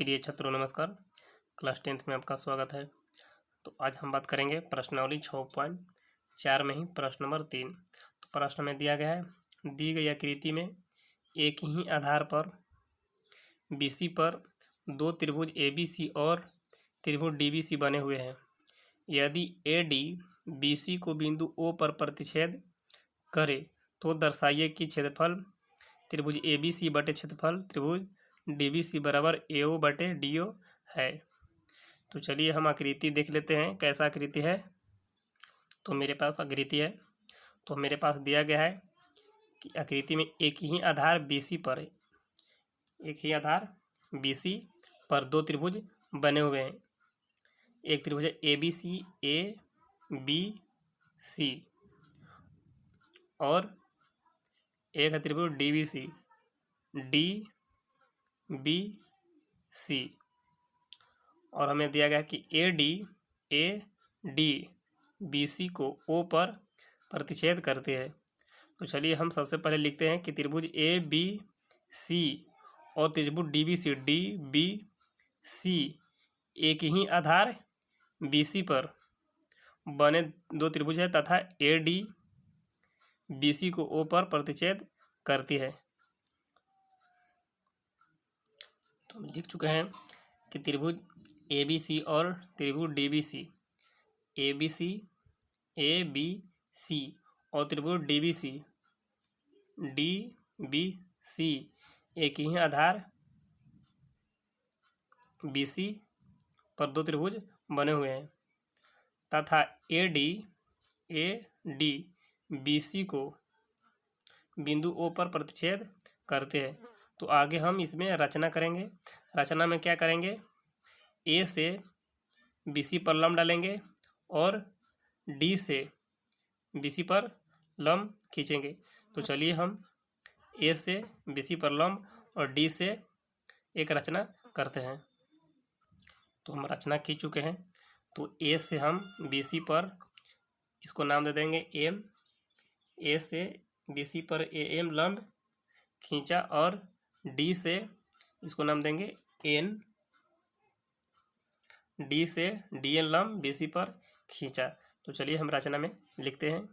प्रिय छात्रों नमस्कार। क्लास 10th में आपका स्वागत है। तो आज हम बात करेंगे प्रश्नावली 6.4 में ही प्रश्न नंबर 3। तो प्रश्न में दिया गया है, दी गई आकृति में एक ही आधार पर BC पर दो त्रिभुज ABC और त्रिभुज DBC बने हुए हैं। यदि AD BC को बिंदु O पर प्रतिच्छेद करे तो दर्शाइए कि क्षेत्रफल त्रिभुज ABC बटे क्षेत्रफल त्रिभुज DBC बराबर AO बटे DO है। तो चलिए हम आकृति देख लेते हैं कैसा आकृति है। तो मेरे पास आकृति है, तो मेरे पास दिया गया है कि आकृति में एक ही आधार BC पर है, एक ही आधार BC पर दो त्रिभुज बने हुए हैं। एक त्रिभुज है ABC ABC और एक है त्रिभुज DBC DBC और हमें दिया गया कि AD BC को O पर प्रतिच्छेद करते हैं। तो चलिए हम सबसे पहले लिखते हैं कि त्रिभुज ABC और त्रिभुज DBC एक ही आधार BC पर बने दो त्रिभुज है तथा AD BC को O पर प्रतिच्छेद करती है। तो हम लिख चुके हैं कि त्रिभुज ABC और त्रिभुज DBC और त्रिभुज DBC एक ही आधार BC पर दो त्रिभुज बने हुए हैं तथा AD BC को बिंदु O पर प्रतिच्छेद करते हैं। तो आगे हम इसमें रचना करेंगे। रचना में क्या करेंगे, A से BC पर लंब डालेंगे और D से BC पर लंब खींचेंगे। तो चलिए हम A से BC पर लंब और D से एक रचना करते हैं। तो हम रचना खींच चुके हैं। तो A से हम BC पर इसको नाम दे देंगे M। A से BC पर AM लंब खींचा और D से इसको नाम देंगे N। D से DN लंब BC पर खींचा। तो चलिए हम रचना में लिखते हैं,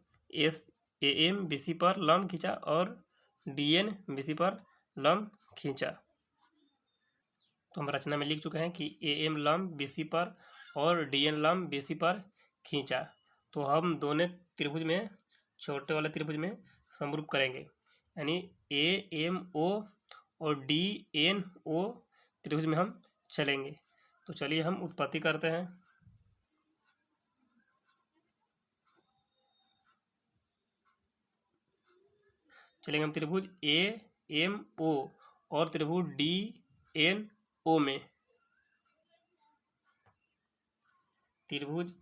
AM BC पर लंब खींचा और DN BC पर लंब खींचा। तो हम रचना में लिख चुके हैं कि AM लंब BC पर और DN लंब BC पर खींचा। तो हम दोनों त्रिभुज में, छोटे वाले त्रिभुज में समरूप करेंगे, यानी AMO और DNO त्रिभुज में हम चलेंगे। तो चलिए हम उत्पत्ति करते हैं। चलेंगे हम त्रिभुज AMO और त्रिभुज DNO में। त्रिभुज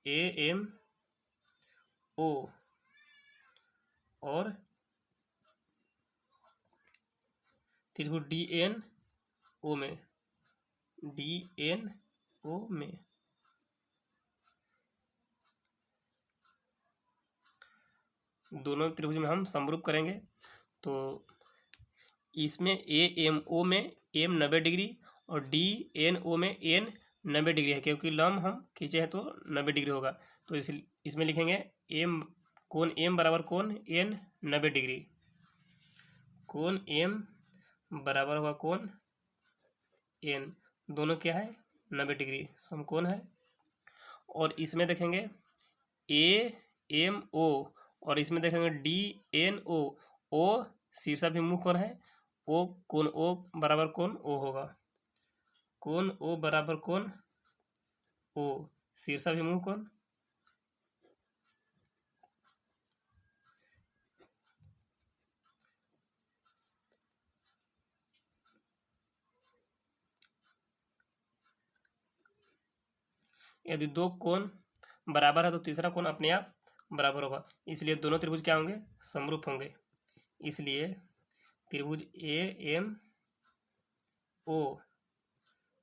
AMO और त्रिभुज DNO में दोनों त्रिभुज में हम समरूप करेंगे। तो इसमें AMO में M 90 डिग्री और DNO में N 90 डिग्री है, क्योंकि लंब हम खींचे हैं तो 90 डिग्री होगा। तो इसमें लिखेंगे कोण M बराबर कोण N 90 डिग्री। कोण M बराबर होगा कोण N, दोनों क्या है 90 डिग्री, समकोण है। और इसमें देखेंगे AMO और इसमें देखेंगे DNO। O शीर्षाभिमुख कोण है, O कोण O बराबर कोण O होगा। कोण O बराबर कोण O शीर्षाभिमुख कोण। यदि दो कोण बराबर है तो तीसरा कोण अपने आप बराबर होगा, इसलिए दोनों त्रिभुज क्या होंगे, समरूप होंगे। इसलिए त्रिभुज AMO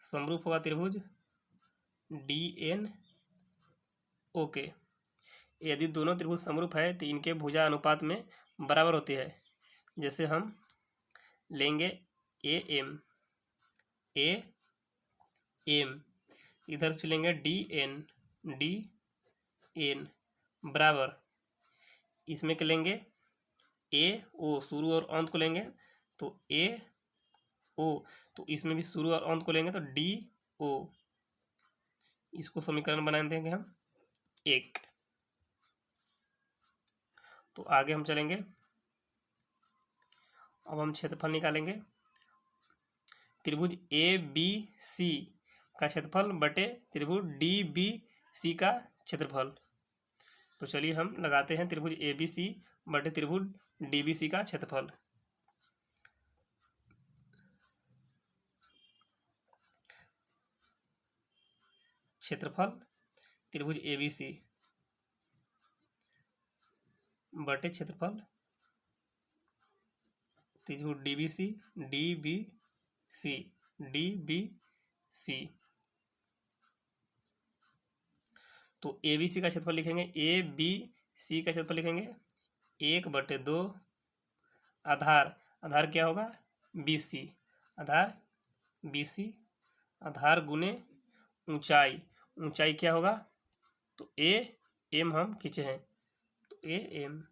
समरूप होगा त्रिभुज DNO के। यदि दोनों त्रिभुज समरूप है तो इनके भुजा अनुपात में बराबर होती है। जैसे हम लेंगे AM एम, इधर से लेंगे डी एन बराबर, इसमें क्या लेंगे ए ओ, शुरू और अंत को लेंगे तो ए ओ, तो इसमें भी शुरू और अंत को लेंगे तो डी ओ, इसको समीकरण बना देंगे हम एक। तो आगे हम चलेंगे, अब हम क्षेत्रफल निकालेंगे। त्रिभुज ए बी सी का क्षेत्रफल बटे त्रिभुज डी बी सी का क्षेत्रफल। तो चलिए हम लगाते हैं त्रिभुज ए बी सी बटे त्रिभुज डी बी सी का क्षेत्रफल। क्षेत्रफल त्रिभुज ए बी सी बटे क्षेत्रफल त्रिभुज डी बी सी तो ए बी सी का क्षेत्रफल लिखेंगे, ए बी सी का क्षेत्रफल लिखेंगे 1/2 आधार, आधार क्या होगा बी सी, आधार बी सी, आधार गुने ऊंचाई, ऊंचाई क्या होगा तो ए एम हम खींचे हैं तो ए एम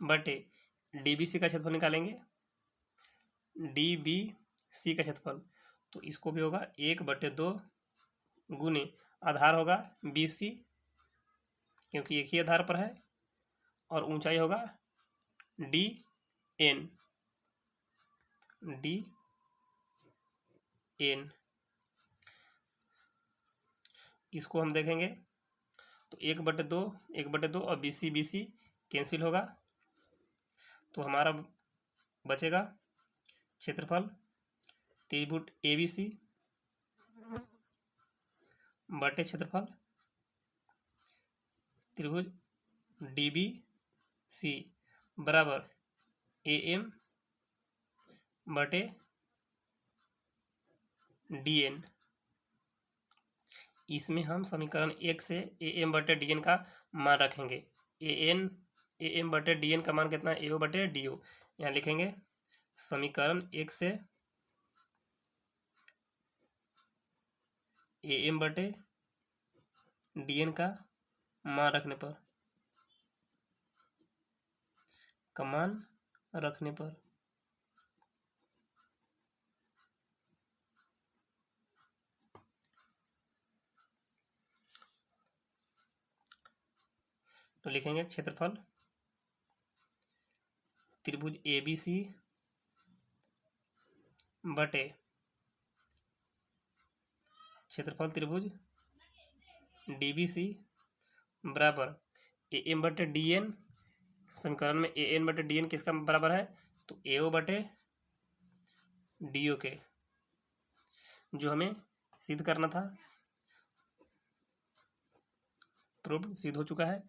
बटे डी बी सी का क्षेत्रफल निकालेंगे, डी बी सी का क्षेत्रफल तो इसको भी होगा 1/2 गुने आधार होगा बी सी क्योंकि एक ही आधार पर है, और ऊंचाई होगा डी एन, इसको हम देखेंगे तो 1/2 और बी सी कैंसिल होगा, तो हमारा बचेगा क्षेत्रफल त्रिभुज ए बी सी बटे क्षेत्रफल त्रिभुज डी बी सी बराबर ए एम बटे डी एन। इसमें हम समीकरण 1 से ए एम बटे डी एन का मान रखेंगे, ए एम बटे डी एन का मान कितना है ए ओ बटे डी ओ, यहाँ लिखेंगे समीकरण 1 से ए एम बटे डी एन का मान रखने पर, तो लिखेंगे क्षेत्रफल त्रिभुज ए बी सी बटे क्षेत्रफल त्रिभुज डी बी सी बराबर ए एम बटे डी एन, समीकरण में ए एन बटे डी एन किसका बराबर है तो ए ओ बटे डी ओ के, जो हमें सिद्ध करना था प्रूव सिद्ध हो चुका है।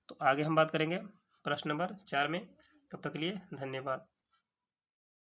तो आगे हम बात करेंगे प्रश्न नंबर 4 में, तब तक के लिए धन्यवाद।